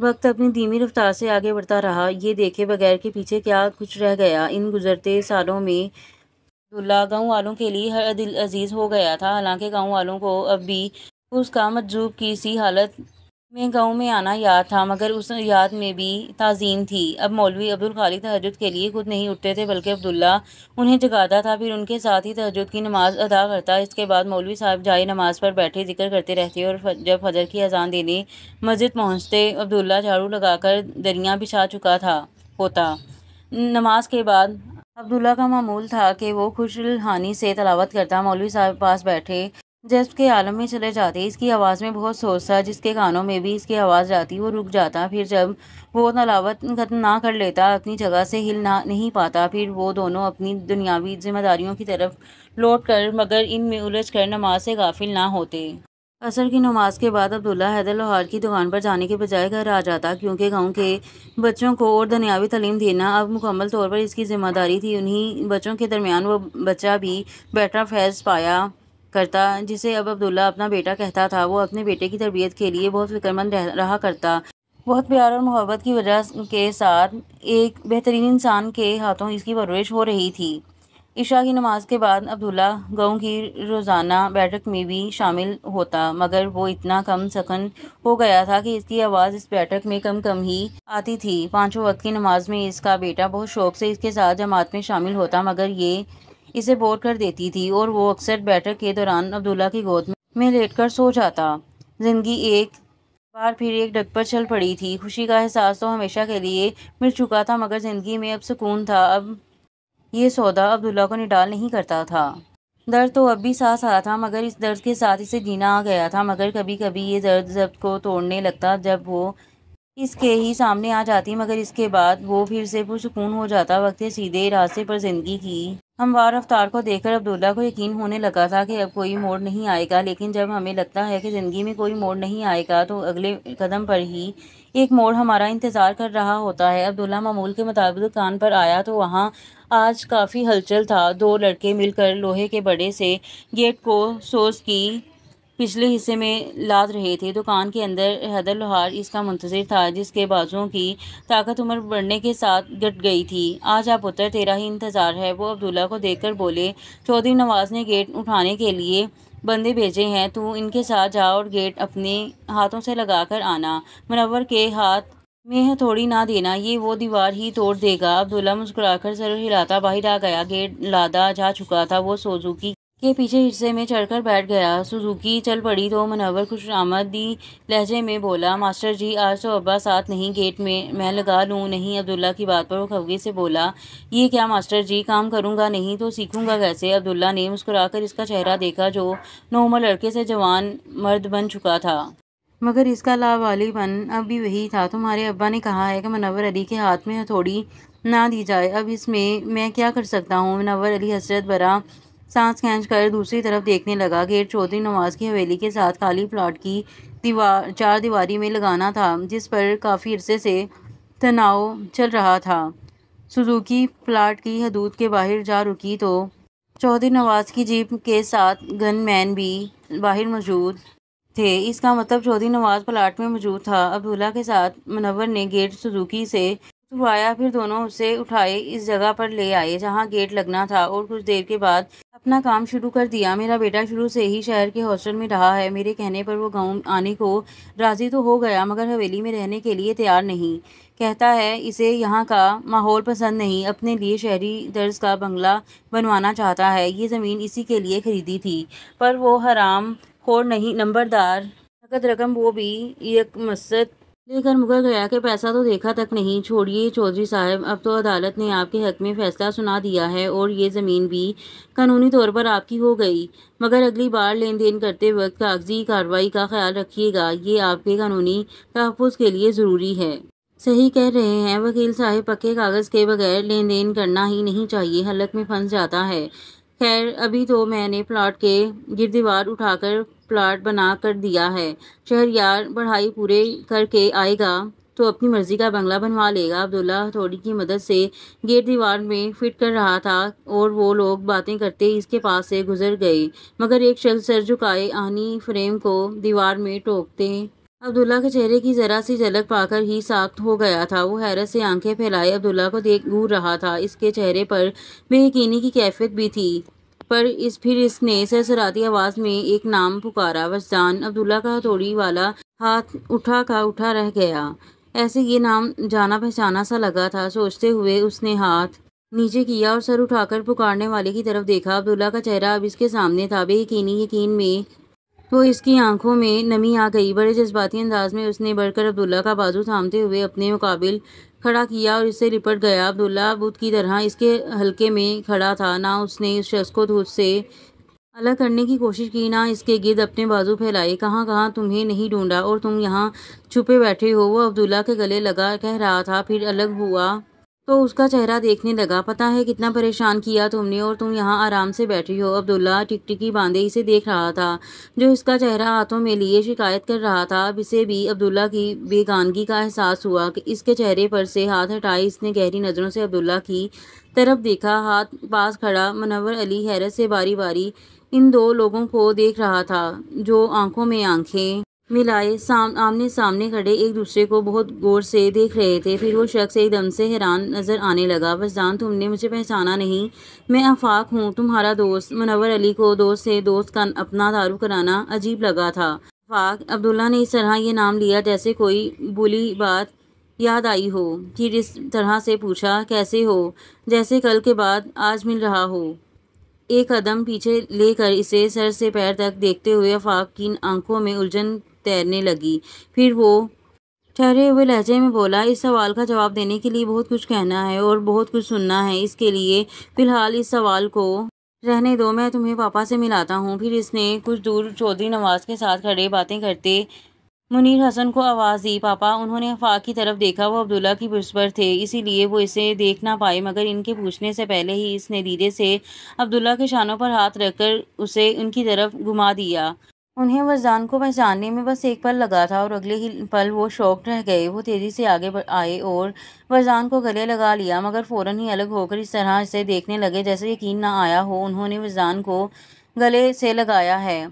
وقت اپنی دھیمی رفتار سے آگے بڑھتا رہا، یہ دیکھے بغیر کہ پیچھے کیا کچھ رہ گیا۔ ان گزرتے سالوں میں عبداللہ گاؤں والوں کے لیے ہر دل عزیز ہو گیا تھا۔ حالانکہ گاؤں والوں کو اب بھی اس کا مجذوب کی سی حالت میں گاؤں میں آنا یاد تھا، مگر اس یاد میں بھی تعظیم تھی۔ اب مولوی عبدالخالق تہجد کے لیے خود نہیں اٹھتے تھے، بلکہ عبداللہ انہیں جگاتا تھا، پھر ان کے ساتھ ہی تہجد کی نماز ادا کرتا۔ اس کے بعد مولوی صاحب جائے نماز پر بیٹھے ذکر کرتے رہتے، اور جب فجر کی اذان دینے مسجد پہنچتے، عبداللہ جھاڑو لگا کر دریاں بچھا چکا ہوتا۔ نماز کے بعد عبداللہ کا معمول تھا کہ وہ خوش الحانی سے تلاوت کرتا، مولوی صاحب پاس بیٹھے جذب کے عالم میں چلے جاتے۔ اس کی آواز میں بہت سوز تھا، جس کے کانوں میں بھی اس کی آواز جاتی وہ رک جاتا، پھر جب وہ تلاوت ختم نہ کر لیتا اپنی جگہ سے ہل نہیں پاتا، پھر وہ دونوں اپنی دنیاوی ذمہ داریوں کی طرف لوٹ کر مگر ان میں الجھ کر نماز سے غافل نہ ہوتے۔ عصر کی نماز کے بعد عبداللہ حیدر لوہار کی دکان پر جانے کے بجائے گھر آ جاتا، کیونکہ گاؤں کے بچوں کو اور دنیاوی تعلیم دینا اب مکمل طور پر اس کی ذمہ داری تھی۔ انہی بچوں کے درمیان وہ بچہ بھی بیٹا فیض پایا کرتا، جسے اب عبداللہ اپنا بیٹا کہتا تھا۔ وہ اپنے بیٹے کی تربیت کے لیے بہت فکرمند رہا کرتا، بہت پیار اور محبت کی وجہ کے ساتھ ایک بہترین انسان کے ہاتھوں اس کی پرورش ہو رہی تھی۔ عشاء کی نماز کے بعد عبداللہ گاؤں کی روزانہ بیٹھک میں بھی شامل ہوتا، مگر وہ اتنا کم سخن ہو گیا تھا کہ اس کی آواز اس بیٹھک میں کم ہی آتی تھی۔ پانچوں وقت کی نماز میں اس کا بیٹا بہت شوق سے اس کے ساتھ جماعت میں شامل ہوتا، مگر یہ اسے بور کر دیتی تھی، اور وہ اکثر بیٹھک کے دوران عبداللہ کی گود میں لیٹ کر سو جاتا۔ زندگی ایک بار پھر ایک ڈگ پر چل پڑی تھی۔ خوشی کا احساس تو ہمیشہ کے لیے مٹ چکا تھا، مگر زندگی میں اب سکون تھا۔ اب یہ سودا عبداللہ کو نڈال نہیں کرتا تھا۔ درد تو اب بھی ساتھ تھا، مگر اس درد کے ساتھ اسے جینا آ گیا تھا۔ مگر کبھی کبھی یہ درد ضبط کو توڑنے لگتا جب وہ اس کے ہی سامنے آ جاتی، مگر اس کے بعد وہ پھر سے پرسکون ہو جاتا۔ وقت کے سیدھے راستے پر زندگی کی ہموار رفتار کو دیکھ کر عبداللہ کو یقین ہونے لگا تھا کہ اب کوئی موڑ نہیں آئے گا، لیکن جب ہمیں لگتا ہے کہ زندگی میں کوئی موڑ نہیں آئے گا تو اگلے قدم پر ہی ایک موڑ ہمارا انتظار کر رہا ہوتا ہے۔ عبداللہ معمول کے مطابق دکان پر آیا تو وہاں آج کافی ہلچل تھا۔ دو لڑکے مل کر لوہے کے بڑے سے گیٹ کو سوز کی پچھلے حصے میں لاد رہے تھے۔ دکان کے اندر حیدر لوہار اس کا منتظر تھا، جس کے بازوؤں کی طاقت عمر بڑھنے کے ساتھ گھٹ گئی تھی۔ آجا پتر، تیرا ہی انتظار ہے، وہ عبداللہ کو دیکھ کر بولے۔ چودھری نواز نے گیٹ اٹھانے کے لیے بندے بھیجے ہیں، تو ان کے ساتھ جا اور گیٹ اپنے ہاتھوں سے لگا کر آنا۔ منور کے ہاتھ میں ہتھوڑی نہ دینا، یہ وہ دیوار ہی توڑ دے گا۔ عبداللہ مسکرا کر سر ہلاتا باہر آ گیا۔ گیٹ لادا جا چکا تھا۔ وہ سوزوکی کے پیچھے حصے میں چڑھ کر بیٹھ گیا۔ سوزوکی چل پڑی تو منور خوش آمدی لہجے میں بولا، ماسٹر جی، آج تو ابا ساتھ نہیں، گیٹ میں لگا لوں؟ نہیں۔ عبداللہ کی بات پر وہ خفگی سے بولا، یہ کیا ماسٹر جی، کام کروں گا نہیں تو سیکھوں گا کیسے؟ عبداللہ نے مسکرا کر اس کا چہرہ دیکھا، جو نوعمر لڑکے سے جوان مرد بن چکا تھا، مگر اس کا لاوالی پن اب بھی وہی تھا۔ تمہارے ابا نے کہا ہے کہ منور علی کے ہاتھ میں ہتھوڑی نہ دی جائے، اب اس میں کیا کر سکتا ہوں؟ منور علی حسرت بھرا سانس کھینچ کر دوسری طرف دیکھنے لگا۔ گیٹ چودھری نواز کی حویلی کے ساتھ خالی پلاٹ کی چار دیواری میں لگانا تھا، جس پر کافی عرصے سے تناؤ چل رہا تھا۔ سوزوکی پلاٹ کی حدود کے باہر جا رکی تو چودھری نواز کی جیپ کے ساتھ گن مین بھی باہر موجود تھے۔ اس کا مطلب چودھری نواز پلاٹ میں موجود تھا۔ عبداللہ کے ساتھ منور نے گیٹ سوزوکی سے اتروایا، پھر دونوں اسے اٹھائے اس جگہ پر لے آئے جہاں گیٹ لگنا تھا، اور کچھ دیر کے بعد اپنا کام شروع کر دیا۔ میرا بیٹا شروع سے ہی شہر کے ہاسٹل میں رہا ہے، میرے کہنے پر وہ گاؤں آنے کو راضی تو ہو گیا، مگر حویلی میں رہنے کے لیے تیار نہیں۔ کہتا ہے اسے یہاں کا ماحول پسند نہیں، اپنے لیے شہری طرز کا بنگلہ بنوانا چاہتا ہے۔ یہ زمین اسی کے لیے خریدی تھی، پر وہ حرام خور نہیں، نمبردار نقد رقم وہ بھی یکمشت لے کر مکر گیا کہ پیسہ تو دیکھا تک نہیں۔ چھوڑیے چودھری صاحب، اب تو عدالت نے آپ کے حق میں فیصلہ سنا دیا ہے، اور یہ زمین بھی قانونی طور پر آپ کی ہو گئی، مگر اگلی بار لین دین کرتے وقت کاغذی کارروائی کا خیال رکھیے گا، یہ آپ کے قانونی تحفظ کے لیے ضروری ہے۔ صحیح کہہ رہے ہیں وکیل صاحب، پکے کاغذ کے بغیر لین دین کرنا ہی نہیں چاہیے، حلق میں پھنس جاتا ہے۔ خیر، ابھی تو میں نے پلاٹ کے گردیوار اٹھا کر پلاٹ بنا کر دیا ہے، شہریار پڑھائی پوری کر کے آئے گا تو اپنی مرضی کا بنگلہ بنوا لے گا۔ عبداللہ ہتھوڑی کی مدد سے گیٹ دیوار میں فٹ کر رہا تھا، اور وہ لوگ باتیں کرتے اس کے پاس سے گزر گئے، مگر ایک شخص سر جھکائے آہنی فریم کو دیوار میں ٹوکتے عبداللہ کے چہرے کی ذرا سی جھلک پا کر ہی ساخت ہو گیا تھا۔ وہ حیرت سے آنکھیں پھیلائے عبداللہ کو گھور رہا تھا۔ اس کے چہرے پر بے یقینی کی کیفیت بھی تھی، پر پھر اس نے سرسراتی آواز میں ایک نام پکارا، وجدان۔ عبداللہ کا ہتھوڑی والا ہاتھ اٹھا کا اٹھا رہ گیا، ایسے یہ نام جانا پہچانا سا لگا تھا۔ سوچتے ہوئے اس نے ہاتھ نیچے کیا اور سر اٹھا کر پکارنے والے کی طرف دیکھا۔ عبداللہ کا چہرہ اب اس کے سامنے تھا، بے یقین میں تو اس کی آنکھوں میں نمی آ گئی۔ بڑے جذباتی انداز میں اس نے بڑھ کر عبداللہ کا بازو تھامتے ہوئے اپنے مقابل کھڑا کیا اور اس سے لپٹ گیا۔ عبداللہ بت کی طرح اس کے حلقے میں کھڑا تھا، نہ اس نے اس شخص کو خود سے الگ کرنے کی کوشش کی، نہ اس کے گرد اپنے بازو پھیلائے۔ کہاں کہاں تمہیں نہیں ڈھونڈا اور تم یہاں چھپے بیٹھے ہو، وہ عبداللہ کے گلے لگا کہہ رہا تھا۔ پھر الگ ہوا تو اس کا چہرہ دیکھنے لگا۔ پتہ ہے کتنا پریشان کیا تم نے، اور تم یہاں آرام سے بیٹھی ہو۔ عبداللہ ٹکٹکی باندھے اسے دیکھ رہا تھا، جو اس کا چہرہ ہاتھوں میں لیے شکایت کر رہا تھا۔ اب اسے بھی عبداللہ کی بیگانگی کا احساس ہوا۔ اس کے چہرے پر سے ہاتھ ہٹائے اس نے گہری نظروں سے عبداللہ کی طرف دیکھا۔ ہاتھ پاس کھڑا منور علی حیرت سے باری باری ان دو لوگوں کو دیکھ رہا تھا، جو آنکھوں میں آنکھیں ملائے آمنے سامنے کھڑے ایک دوسرے کو بہت غور سے دیکھ رہے تھے۔ پھر وہ شخص ایک دم سے حیران نظر آنے لگا۔ وجدان، تم نے مجھے پہچانا نہیں؟ میں آفاق ہوں، تمہارا دوست۔ منور علی کو دوست سے دوست کا اپنا تعارف کرانا عجیب لگا تھا۔ آفاق؟ عبداللہ نے اس طرح یہ نام لیا جیسے کوئی بری بات یاد آئی ہو۔ پھر اس طرح سے پوچھا، کیسے ہو؟ جیسے کل کے بعد آج مل رہا ہو۔ ایک قدم پیچھے لے کر اسے سر سے پیر تک دیکھتے ہوئے آفاق کی آنکھوں میں الجھن تیرنے لگی۔ پھر وہ ٹھہرے ہوئے لہجے میں بولا، اس سوال کا جواب دینے کے لیے بہت کچھ کہنا ہے اور بہت کچھ سننا ہے، اس کے لیے فی الحال اس سوال کو رہنے دو، میں تمہیں پاپا سے ملاتا ہوں۔ پھر اس نے کچھ دور چودھری نواز کے ساتھ کھڑے باتیں کرتے منیر حسن کو آواز دی، پاپا۔ انہوں نے آفاق کی طرف دیکھا، وہ عبداللہ کی پشت پر تھے، اسی لیے وہ اسے دیکھ نہ پائے، مگر ان کے پوچھنے سے پہلے ہی اس نے دھیرے سے عبداللہ کے شانوں پر ہاتھ رکھ کر اسے ان کی طرف گھما دیا۔ انہیں وجدان کو پہچاننے میں بس ایک پل لگا تھا اور اگلے ہی پل وہ شاکڈ رہ گئے۔ وہ تیزی سے آگے آئے اور وجدان کو گلے لگا لیا، مگر فوراً ہی الگ ہو کر اس طرح اسے دیکھنے لگے جیسے یقین نہ آیا ہو انہوں نے وجدان کو گلے سے لگایا ہے۔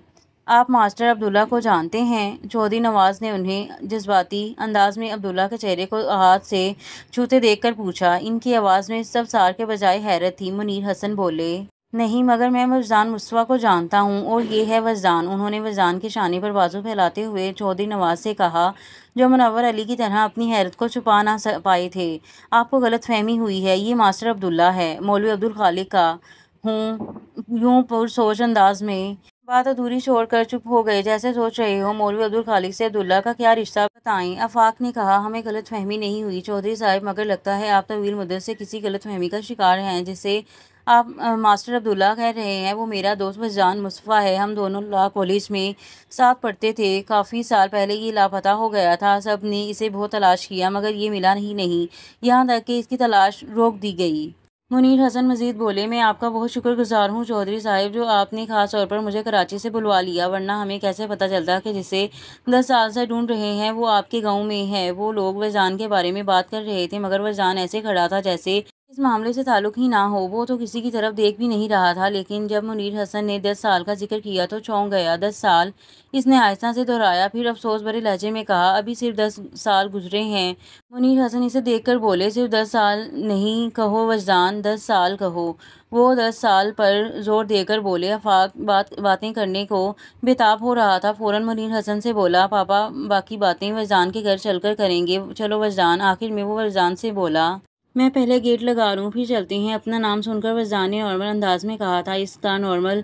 آپ ماسٹر عبداللہ کو جانتے ہیں؟ چودھری نواز نے انہیں جذباتی انداز میں عبداللہ کے چہرے کو ہاتھ سے چھوتے دیکھ کر پوچھا۔ ان کی آواز میں استفسار کے بجائے حیرت تھی۔ منیر حسن بولے، نہیں، مگر میں وجدان مصطفیٰ کو جانتا ہوں، اور یہ ہے وجدان۔ انہوں نے وجدان کے شانے پر بازو پھیلاتے ہوئے چودھری نواز سے کہا، جو منور علی کی طرح اپنی حیرت کو چھپا نہ پائے تھے۔ آپ کو غلط فہمی ہوئی ہے، یہ ماسٹر عبداللہ ہے، مولوی عبدالخالق کا ہوں۔ یوں پرسوچ انداز میں بات ادھوری چھوڑ کر چپ ہو گئے، جیسے سوچ رہے ہو مولوی عبدالخالق سے عبداللہ کا کیا رشتہ بتائیں۔ آفاق نے کہا، ہمیں غلط فہمی نہیں ہوئی چودھری صاحب، مگر لگتا ہے آپ طویل مدت سے کسی غلط فہمی کا شکار ہیں۔ جسے آپ ماسٹر عبداللہ کہہ رہے ہیں وہ میرا دوست وجدان مصطفیٰ ہے۔ ہم دونوں لاء کالج میں ساتھ پڑھتے تھے۔ کافی سال پہلے یہ لاپتہ ہو گیا تھا، سب نے اسے بہت تلاش کیا، مگر یہ ملا ہی نہیں، یہاں تک کہ اس کی تلاش روک دی گئی۔ منیر حسن مزید بولے، میں آپ کا بہت شکر گزار ہوں چودھری صاحب، جو آپ نے خاص طور پر مجھے کراچی سے بلوا لیا، ورنہ ہمیں کیسے پتہ چلتا کہ جسے 10 سال سے ڈھونڈ رہے ہیں وہ آپ کے گاؤں میں ہے۔ وہ لوگ وجدان کے بارے میں بات کر رہے تھے، مگر وجدان ایسے کھڑا تھا جیسے اس معاملے سے تعلق ہی نہ ہو۔ وہ تو کسی کی طرف دیکھ بھی نہیں رہا تھا، لیکن جب منیر حسن نے 10 سال کا ذکر کیا تو چونک گیا۔ 10 سال؟ اس نے آہستہ سے دہرایا، پھر افسوس بھرے لہجے میں کہا، ابھی صرف 10 سال گزرے ہیں۔ منیر حسن اسے دیکھ کر بولے، صرف 10 سال نہیں کہو وجدان، 10 سال کہو۔ وہ 10 سال پر زور دے کر بولے۔ آفاق باتیں کرنے کو بےتاب ہو رہا تھا، فوراً منیر حسن سے بولا، پاپا باقی باتیں وجدان کے گھر چل کر کریں گے، چلو وجدان۔ آخر میں وہ وجدان سے بولا، میں پہلے گیٹ لگا لوں پھر چلتے ہیں۔ اپنا نام سن کر وجدان نے نارمل انداز میں کہا تھا، اس کا نارمل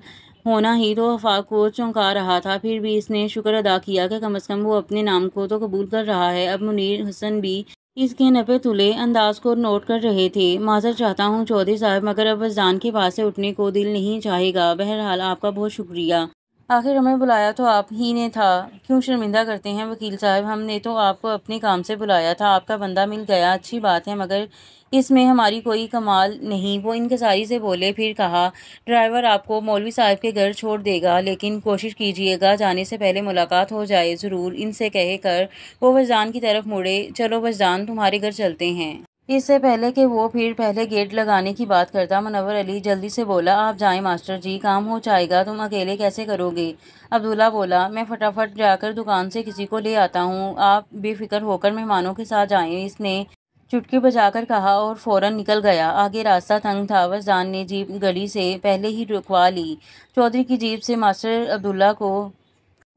ہونا ہی تو آفاق کو چونکا رہا تھا، پھر بھی اس نے شکر ادا کیا کہ کم از کم وہ اپنے نام کو تو قبول کر رہا ہے۔ اب منیر حسن بھی اس کے نپے تلے انداز کو نوٹ کر رہے تھے۔ معذرت چاہتا ہوں چودھری صاحب، مگر اب وجدان کے پاس سے اٹھنے کو دل نہیں چاہے گا۔ بہرحال آپ کا بہت شکریہ، آخر ہمیں بلایا تو آپ ہی نے تھا، کیوں شرمندہ کرتے ہیں وکیل صاحب، ہم نے تو آپ کو اپنے کام سے بلایا تھا، آپ کا بندہ مل گیا، اچھی بات ہے، مگر اس میں ہماری کوئی کمال نہیں۔ وہ انکساری سے بولے، پھر کہا، ڈرائیور آپ کو مولوی صاحب کے گھر چھوڑ دے گا، لیکن کوشش کیجیے گا جانے سے پہلے ملاقات ہو جائے ضرور۔ ان سے کہہ کر وہ وجدان کی طرف مڑے، چلو وجدان تمہارے گھر چلتے ہیں۔ اس سے پہلے کہ وہ پھر پہلے گیٹ لگانے کی بات کرتا، منور علی جلدی سے بولا، آپ جائیں ماسٹر جی، کام ہو جائے گا، تم اکیلے کیسے کرو گے؟ عبداللہ بولا، میں فٹافٹ جا کر دکان سے کسی کو لے آتا ہوں، آپ بے فکر ہو کر مہمانوں کے ساتھ جائیں، اس نے چٹکی بجا کر کہا اور فوراً نکل گیا۔ آگے راستہ تنگ تھا، وزدان نے جیپ گلی سے پہلے ہی رکوا لی۔ چودھری کی جیپ سے ماسٹر عبداللہ کو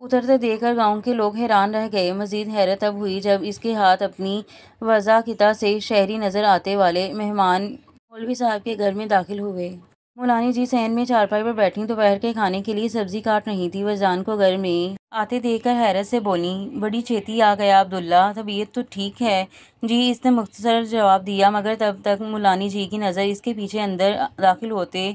اترتے دیکھ کر گاؤں کے لوگ حیران رہ گئے۔ مزید حیرت تب ہوئی جب اس کے ہاتھ اپنی وضاحت سے شہری نظر آتے والے مہمان مولوی صاحب کے گھر میں داخل ہوئے۔ مولانی جی صحن میں چارپائی پر بیٹھی دوپہر کے کھانے کے لیے سبزی کاٹ رہی تھیں۔ وزدان کو گھر میں آتے دیکھ کر حیرت سے بولیں، بڑی چھیتی آ گیا عبداللہ، طبیعت تو ٹھیک ہے؟ جی، اس نے مختصر جواب دیا، مگر تب تک مولانی جی کی نظر اس کے پیچھے اندر داخل ہوتے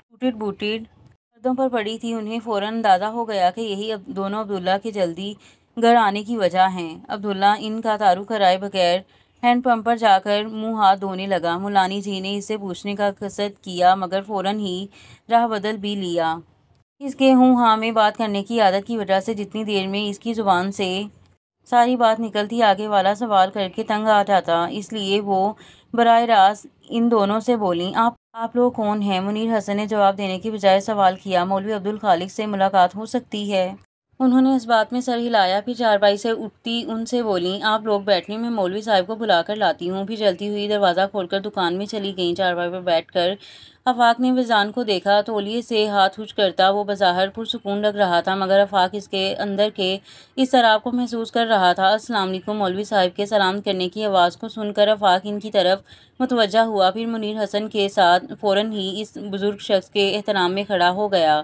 ٹوٹے بوٹے مردوں پر پڑی تھی۔ انہیں فوراً اندازہ ہو گیا کہ یہی دونوں عبداللہ کے جلدی گھر آنے کی وجہ ہیں۔ عبداللہ ان کا تعارف کرائے بغیر ہینڈ پمپ پر جا کر منہ ہاتھ دھونے لگا۔ مولانی جی نے اس سے پوچھنے کا قصد کیا مگر فوراً ہی راہ بدل بھی لیا۔ اس کے ہوں ہاں میں بات کرنے کی عادت کی وجہ سے جتنی دیر میں اس کی زبان سے ساری بات نکلتی آگے والا سوال کر کے تنگ آ جاتا، اس لیے وہ براہ راست ان دونوں سے بولیں، آپ لوگ کون ہیں؟ منیر حسن نے جواب دینے کے بجائے سوال کیا، مولوی عبدالخالق سے ملاقات ہو سکتی ہے؟ انہوں نے اس بات میں سر ہلایا، پھر چارپائی سے اٹھتی ان سے بولیں، آپ لوگ بیٹھیں، میں مولوی صاحب کو بلا کر لاتی ہوں۔ پھر چلتی ہوئی دروازہ کھول کر دکان میں چلی گئیں۔ چارپائی پر بیٹھ کر آفاق نے وزدان کو دیکھا۔ تولیے سے ہاتھ خشک کرتا وہ بظاہر پرسکون لگ رہا تھا، مگر آفاق اس کے اندر کے اضطراب کو محسوس کر رہا تھا۔ السلام علیکم! مولوی صاحب کے سلام کرنے کی آواز کو سن کر آفاق ان کی طرف متوجہ ہوا، پھر منیر حسن کے ساتھ فوراً ہی اس بزرگ شخص کے احترام میں کھڑا ہو گیا۔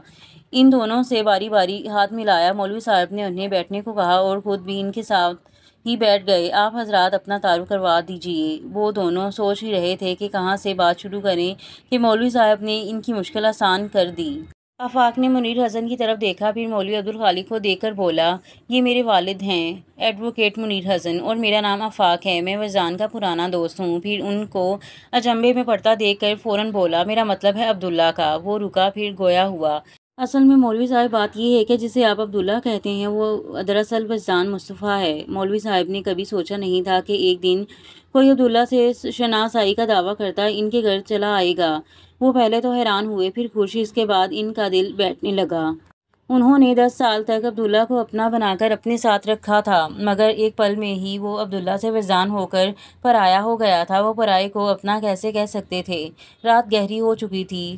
ان دونوں سے باری باری ہاتھ ملایا۔ مولوی صاحب نے انہیں بیٹھنے کو کہا اور خود بھی ان کے ساتھ ہی بیٹھ گئے۔ آپ حضرات اپنا تعارف کروا دیجیے۔ وہ دونوں سوچ ہی رہے تھے کہ کہاں سے بات شروع کریں کہ مولوی صاحب نے ان کی مشکل آسان کر دی۔ آفاق نے منیر حسن کی طرف دیکھا، پھر مولوی عبدالخالق کو دیکھ کر بولا، یہ میرے والد ہیں ایڈوکیٹ منیر حسن، اور میرا نام آفاق ہے، میں وزدان کا پرانا دوست ہوں۔ پھر ان کو اچنبھے میں پڑتا دیکھ کر فوراً بولا، میرا مطلب ہے عبداللہ کا۔ وہ رکا، پھر گویا ہوا، اصل میں مولوی صاحب بات یہ ہے کہ جسے آپ عبداللہ کہتے ہیں وہ دراصل وزدان مصطفیٰ ہے۔ مولوی صاحب نے کبھی سوچا نہیں تھا کہ ایک دن کوئی عبداللہ سے شناسائی کا دعویٰ کرتا ان کے گھر چلا آئے گا۔ وہ پہلے تو حیران ہوئے، پھر خوش، اس کے بعد ان کا دل بیٹھنے لگا۔ انہوں نے 10 سال تک عبداللہ کو اپنا بنا کر اپنے ساتھ رکھا تھا، مگر ایک پل میں ہی وہ عبداللہ سے وزدان ہو کر پرایا ہو گیا تھا۔ وہ پرائے کو اپنا کیسے کہہ سکتے تھے؟ رات گہری ہو چکی تھی۔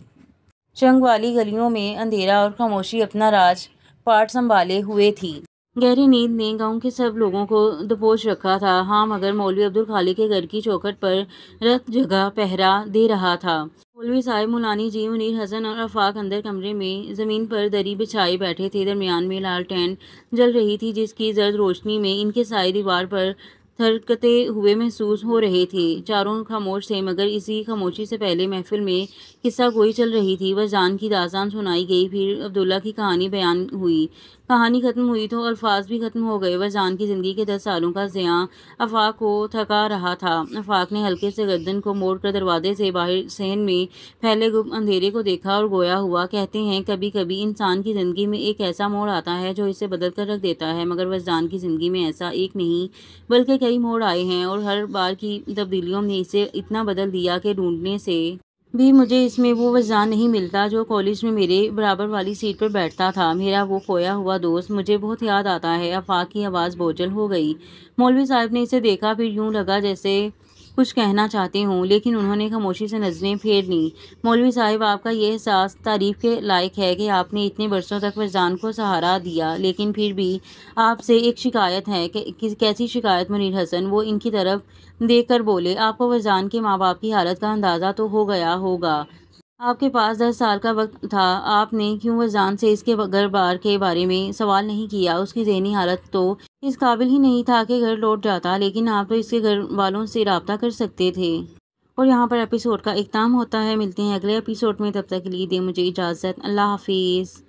چنگ والی گلیوں میں اندھیرا اور خاموشی اپنا راج پاٹ سنبھالے ہوئے تھی۔ گہری نیند نے گاؤں کے سب لوگوں کو دبوچ رکھا تھا، ہاں مگر مولوی عبدالخالق کے گھر کی چوکھٹ پر رت جگہ پہرا دے رہا تھا۔ مولوی صاحب، مولانی جی، منیر حسن اور آفاق اندر کمرے میں زمین پر دری بچھائے بیٹھے تھے۔ درمیان میں لالٹین جل رہی تھی، جس کی زرد روشنی میں ان کے سائے دیوار پر تھرکتے ہوئے محسوس ہو رہے تھے۔ چاروں خاموش تھے، مگر اسی خاموشی سے پہلے محفل میں قصہ گوئی چل رہی تھی۔ وزدان کی داستان سنائی گئی، پھر عبداللہ کی کہانی بیان ہوئی۔ کہانی ختم ہوئی تو الفاظ بھی ختم ہو گئے۔ وزدان کی زندگی کے 10 سالوں کا ضیاع آفاق کو تھکا رہا تھا۔ آفاق نے ہلکے سے گردن کو موڑ کر دروازے سے باہر صحن میں پھیلے گم اندھیرے کو دیکھا اور گویا ہوا، کہتے ہیں کبھی کبھی انسان کی زندگی میں ایک ایسا موڑ آتا ہے جو اسے بدل کر رکھ دیتا ہے، مگر وزدان کی زندگی میں ایسا ایک نہیں بلکہ کئی موڑ آئے ہیں، اور ہر بار کی تبدیلیوں نے اسے اتنا بدل دیا کہ ڈھونڈنے سے بھی مجھے اس میں وہ وزدان نہیں ملتا جو کالج میں میرے برابر والی سیٹ پر بیٹھتا تھا، میرا وہ کھویا ہوا دوست، مجھے بہت یاد آتا ہے۔ آفاق کی آواز بوجھل ہو گئی۔ مولوی صاحب نے اسے دیکھا، پھر یوں لگا جیسے کچھ کہنا چاہتے ہوں، لیکن انہوں نے خاموشی سے نظریں پھیر لیں۔ مولوی صاحب، آپ کا یہ احساس تعریف کے لائق ہے کہ آپ نے اتنے برسوں تک وزدان کو سہارا دیا، لیکن پھر بھی آپ سے ایک شکایت ہے۔ کیسی شکایت منیر حسن؟ وہ ان کی طرف دیکھ کر بولے، آپ کو وزدان کے ماں باپ کی حالت کا اندازہ تو ہو گیا ہوگا۔ آپ کے پاس 10 سال کا وقت تھا، آپ نے کیوں وزدان سے اس کے گھر بار کے بارے میں سوال نہیں کیا؟ اس کی ذہنی حالت تو اس قابل ہی نہیں تھا کہ گھر لوٹ جاتا، لیکن آپ تو اس کے گھر والوں سے رابطہ کر سکتے تھے۔ اور یہاں پر ایپیسوڈ کا اختتام ہوتا ہے۔ ملتے ہیں اگلے ایپیسوڈ میں، تب تک کے لیے دیں مجھے اجازت۔ اللہ حافظ۔